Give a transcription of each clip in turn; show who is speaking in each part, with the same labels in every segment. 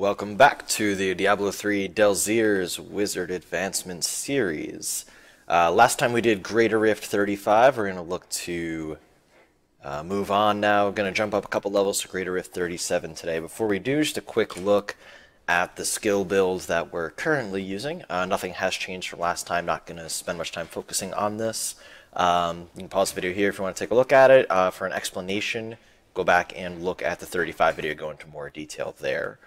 Speaker 1: Welcome back to the Diablo 3 Delsere's Wizard Advancement series. Last time we did Greater Rift 35. We're going to look to move on now. Going to jump up a couple levels to Greater Rift 37 today. Before we do, just a quick look at the skill builds that we're currently using. Nothing has changed from last time. Not going to spend much time focusing on this. You can pause the video here if you want to take a look at it. For an explanation, go back and look at the 35 video, go into more detail there.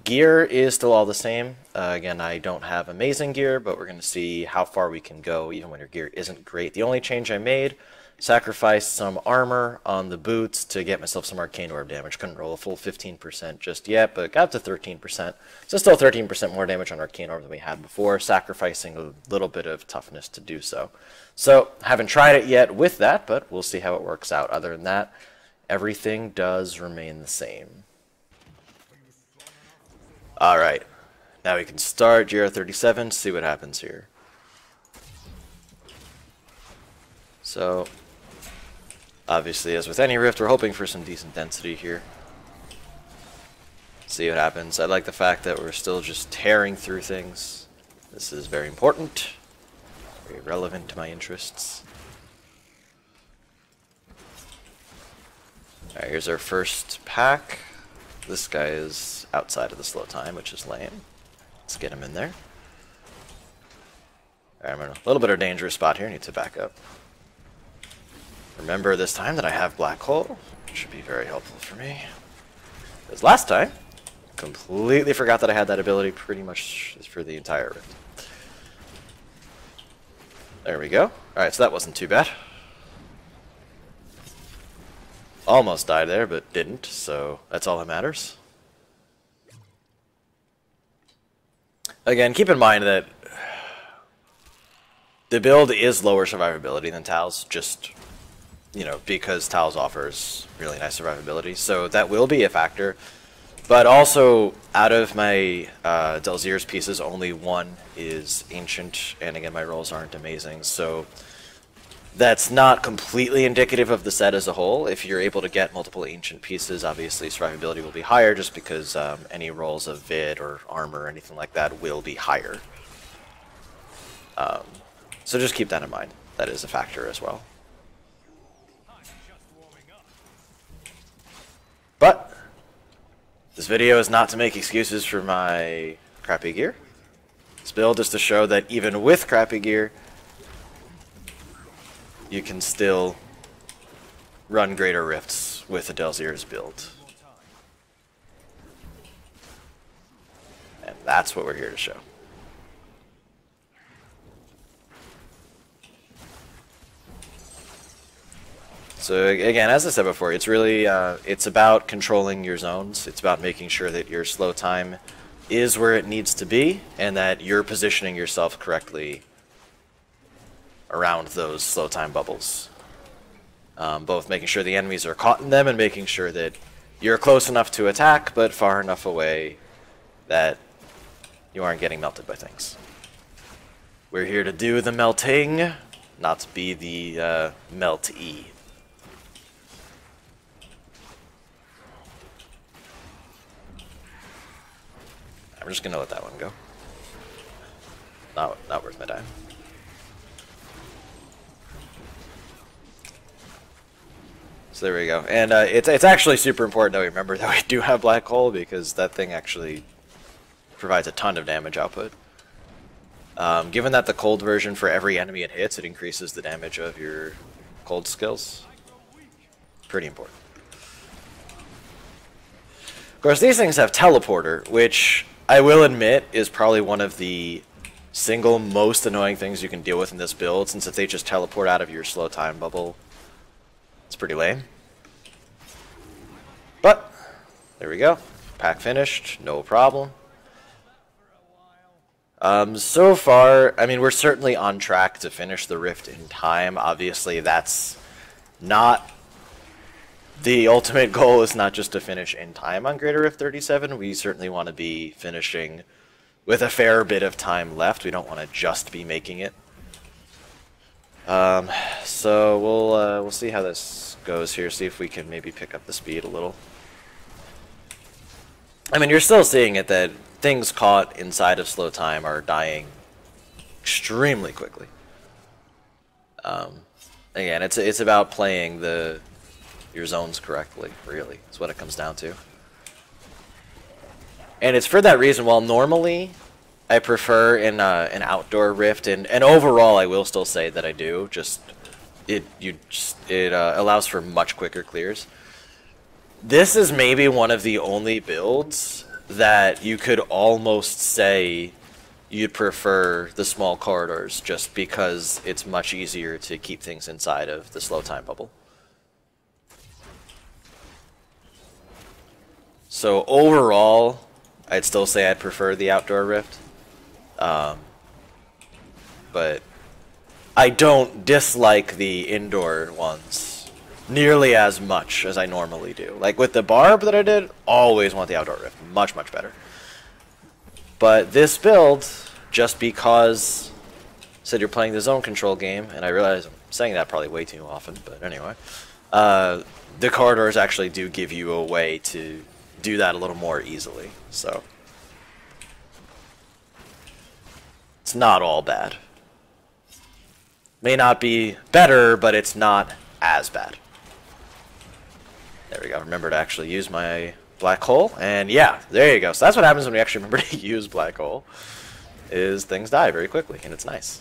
Speaker 1: Gear is still all the same. Again, I don't have amazing gear, but we're going to see how far we can go even when your gear isn't great. The only change I made, sacrificed some armor on the boots to get myself some arcane orb damage. Couldn't roll a full 15% just yet, but got up to 13%. So still 13% more damage on arcane orb than we had before, sacrificing a little bit of toughness to do so. So, haven't tried it yet with that, but we'll see how it works out. Other than that, everything does remain the same. Alright, now we can start GR37, see what happens here. So, obviously as with any rift, we're hoping for some decent density here. See what happens. I like the fact that we're still just tearing through things. This is very important, very relevant to my interests. Alright, here's our first pack. This guy is outside of the slow time, which is lame. Let's get him in there. Alright, I'm in a little bit of a dangerous spot here. Need to back up. Remember this time that I have Black Hole, which should be very helpful for me. Because last time, completely forgot that I had that ability pretty much for the entire rift. There we go. Alright, so that wasn't too bad. Almost died there, but didn't, so that's all that matters. Again, keep in mind that the build is lower survivability than Tal's, just, you know, because Tal's offers really nice survivability, so that will be a factor. But also, out of my Delsere's pieces, only one is ancient, and again, my rolls aren't amazing, so that's not completely indicative of the set as a whole. If you're able to get multiple ancient pieces, obviously survivability will be higher just because any rolls of vid or armor or anything like that will be higher. So just keep that in mind. That is a factor as well. But this video is not to make excuses for my crappy gear. This build is to show that even with crappy gear, you can still run Greater Rifts with a Delsere's build. And that's what we're here to show. So again, as I said before, it's really, it's about controlling your zones. It's about making sure that your slow time is where it needs to be, and that you're positioning yourself correctly around those slow time bubbles. Both making sure the enemies are caught in them and making sure that you're close enough to attack but far enough away that you aren't getting melted by things. We're here to do the melting, not to be the melt-y. I'm just gonna let that one go. Not worth my time. So there we go, and it's actually super important that we remember that we do have Black Hole, because that thing actually provides a ton of damage output. Given that the cold version, for every enemy it hits, it increases the damage of your cold skills. Pretty important. Of course, these things have Teleporter, which I will admit is probably one of the single most annoying things you can deal with in this build, since if they just teleport out of your slow time bubble, it's pretty lame. But there we go. Pack finished, no problem. So far, I mean, we're certainly on track to finish the Rift in time. Obviously, that's not the ultimate goal, is not just to finish in time on Greater Rift 37. We certainly want to be finishing with a fair bit of time left. We don't want to just be making it. So we'll see how this goes here, see if we can maybe pick up the speed a little. I mean, you're still seeing it that things caught inside of slow time are dying extremely quickly. Again, it's about playing your zones correctly, really. That's what it comes down to. And it's for that reason, while normally I prefer an outdoor rift, and overall I will still say that I do, just it allows for much quicker clears. This is maybe one of the only builds that you could almost say you'd prefer the small corridors, just because it's much easier to keep things inside of the slow time bubble. So overall, I'd still say I'd prefer the outdoor rift. But I don't dislike the indoor ones nearly as much as I normally do. Like with the barb that I did, always want the outdoor rift. Much, much better. But this build, just because said you're playing the zone control game, and I realize I'm saying that probably way too often, but anyway, the corridors actually do give you a way to do that a little more easily. So it's not all bad. May not be better, but it's not as bad. There we go. Remember to actually use my black hole, and yeah, there you go. So that's what happens when we actually remember to use black hole, is things die very quickly, and it's nice.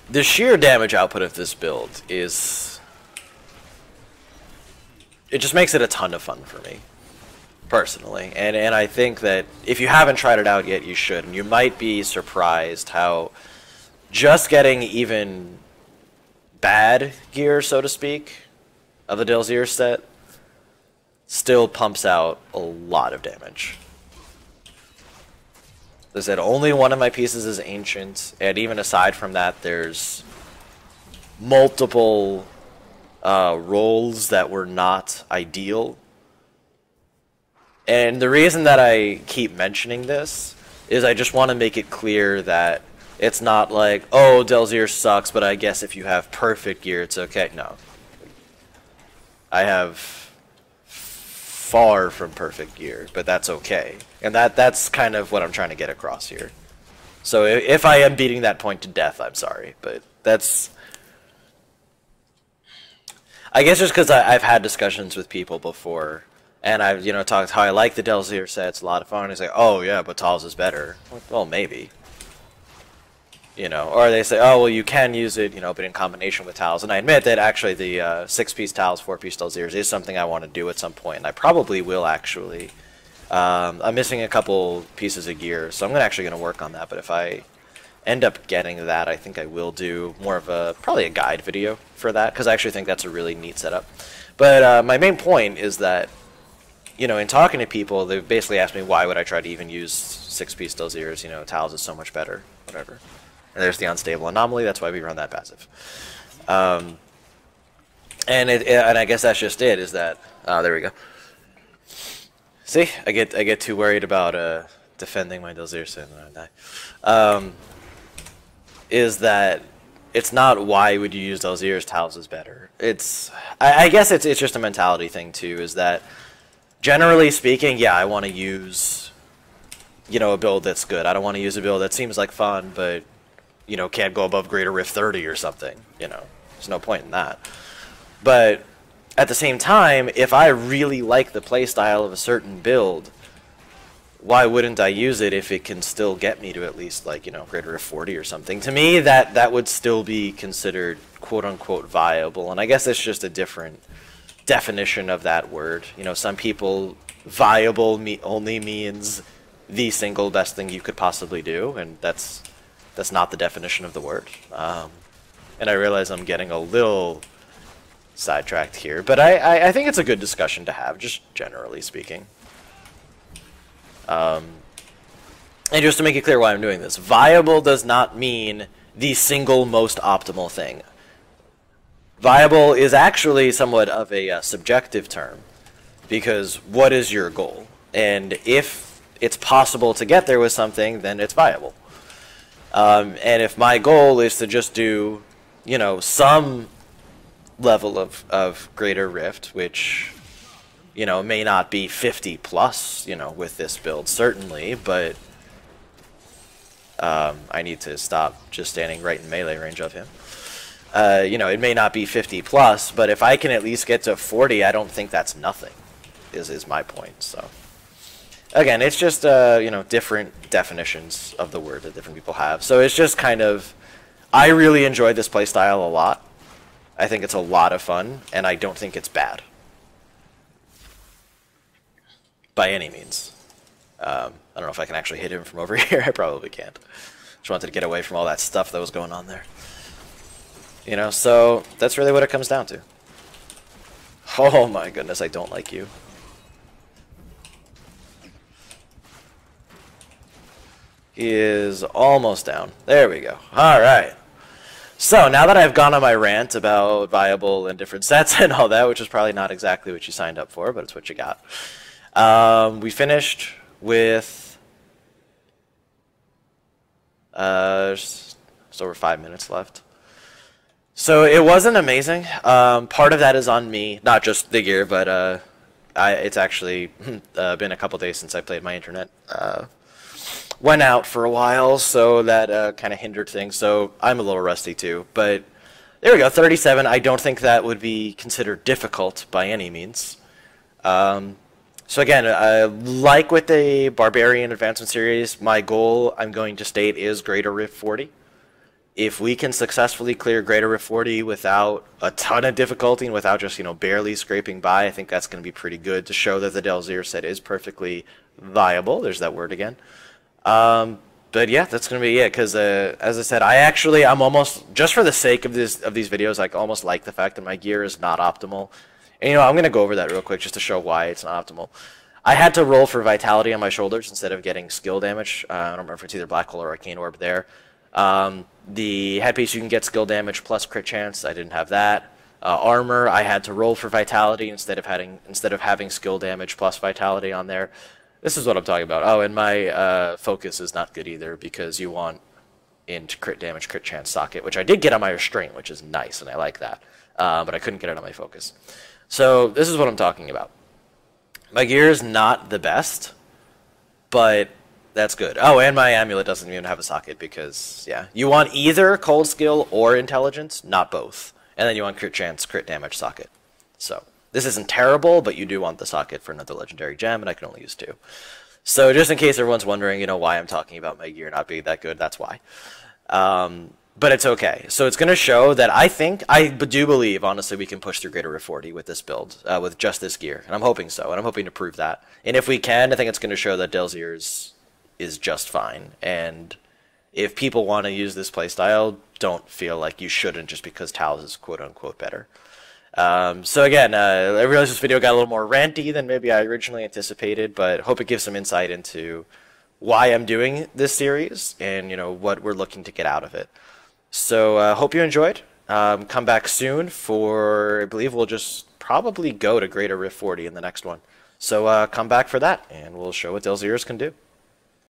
Speaker 1: The sheer damage output of this build is... it just makes it a ton of fun for me, personally. And I think that if you haven't tried it out yet, you should. And you might be surprised how just getting even bad gear, so to speak, of the Delsere set still pumps out a lot of damage. As I said, only one of my pieces is ancient, and even aside from that, there's multiple rolls that were not ideal. And the reason that I keep mentioning this is I just want to make it clear that it's not like, oh, Delsere sucks, but I guess if you have perfect gear, it's okay. No. I have far from perfect gear, but that's okay. And that's kind of what I'm trying to get across here. So if I am beating that point to death, I'm sorry, but that's... I guess just because I've had discussions with people before, and I've talked how I like the Delsere set, it's a lot of fun. It's like, oh yeah, but Tals is better. Well, maybe. Or they say, oh well, you can use it, but in combination with Tals. And I admit that actually the 6-piece Tals, 4-piece Delseres is something I want to do at some point, and I probably will actually. I'm missing a couple pieces of gear, so I'm actually going to work on that. But if I end up getting that, I think I will do more of probably a guide video for that, because I actually think that's a really neat setup. But my main point is that, in talking to people, they've basically asked me why would I try to even use 6-piece Delseres, Tals is so much better, whatever. And there's the unstable anomaly, that's why we run that passive. And I guess that's just it, is that, there we go. See, I get too worried about defending my Delsere set and then I die. Is that it's not why would you use Delsere's, Tals is better. I guess it's just a mentality thing too, is that generally speaking, yeah, I want to use a build that's good. I don't want to use a build that seems like fun, but can't go above Greater Rift 30 or something. There's no point in that. But at the same time, if I really like the playstyle of a certain build, why wouldn't I use it if it can still get me to at least, like, Greater Rift 40 or something? To me, that would still be considered quote-unquote viable, and I guess it's just a different definition of that word. Some people, viable only means the single best thing you could possibly do, and that's not the definition of the word. And I realize I'm getting a little sidetracked here, but I think it's a good discussion to have, just generally speaking. And just to make it clear why I'm doing this, viable does not mean the single most optimal thing. Viable is actually somewhat of a subjective term, because what is your goal? And if it's possible to get there with something, then it's viable. And if my goal is to just do, some level of Greater Rift, which You know, it may not be 50 plus, you know, with this build, certainly, but I need to stop just standing right in melee range of him. You know, it may not be 50 plus, but if I can at least get to 40, I don't think that's nothing, is my point. So, again, it's just, you know, different definitions of the word that different people have. So it's just kind of, I really enjoyed this playstyle a lot. I think it's a lot of fun, and I don't think it's bad. By any means. I don't know if I can actually hit him from over here. I probably can't. Just wanted to get away from all that stuff that was going on there. You know, so that's really what it comes down to. Oh my goodness, I don't like you. He is almost down. There we go. Alright. So, now that I've gone on my rant about viable and different sets and all that, which is probably not exactly what you signed up for, but it's what you got. We finished with just over 5 minutes left. So it wasn't amazing. Part of that is on me, not just the gear, but it's actually been a couple days since I played. My internet went out for a while, so that kind of hindered things. So I'm a little rusty too. But there we go, 37. I don't think that would be considered difficult by any means. So again, like with the Barbarian Advancement Series, my goal, I'm going to state, is Greater Rift 40. If we can successfully clear Greater Rift 40 without a ton of difficulty and without just, you know, barely scraping by, I think that's going to be pretty good to show that the Delsere set is perfectly viable. There's that word again. But yeah, that's going to be it, because as I said, I'm almost, just for the sake of these videos, I almost like the fact that my gear is not optimal. And, you know, I'm going to go over that real quick just to show why it's not optimal. I had to roll for Vitality on my shoulders instead of getting skill damage. I don't remember if it's either Black Hole or Arcane Orb there. The headpiece, you can get skill damage plus crit chance. I didn't have that. Armor, I had to roll for Vitality instead of having skill damage plus Vitality on there. This is what I'm talking about. Oh, and my focus is not good either, because you want into crit damage, crit chance socket, which I did get on my restraint, which is nice, and I like that. But I couldn't get it on my focus. So this is what I'm talking about. My gear is not the best, but that's good. Oh, and my amulet doesn't even have a socket because, yeah, you want either cold skill or intelligence, not both. And then you want crit chance, crit damage socket. So this isn't terrible, but you do want the socket for another legendary gem, and I can only use 2. So just in case everyone's wondering, you know, why I'm talking about my gear not being that good, that's why. But it's okay. So it's going to show that I do believe, honestly, we can push through Greater Rift 40 with this build, with just this gear. And I'm hoping so, and I'm hoping to prove that. And if we can, I think it's going to show that Delsere is just fine. And if people want to use this playstyle, don't feel like you shouldn't just because Taos is quote-unquote better. So again, I realize this video got a little more ranty than maybe I originally anticipated, but hope it gives some insight into why I'm doing this series and, you know, what we're looking to get out of it. So hope you enjoyed. Come back soon for, I believe we'll just probably go to Greater Rift 40 in the next one. So come back for that, and we'll show what Delsere's can do.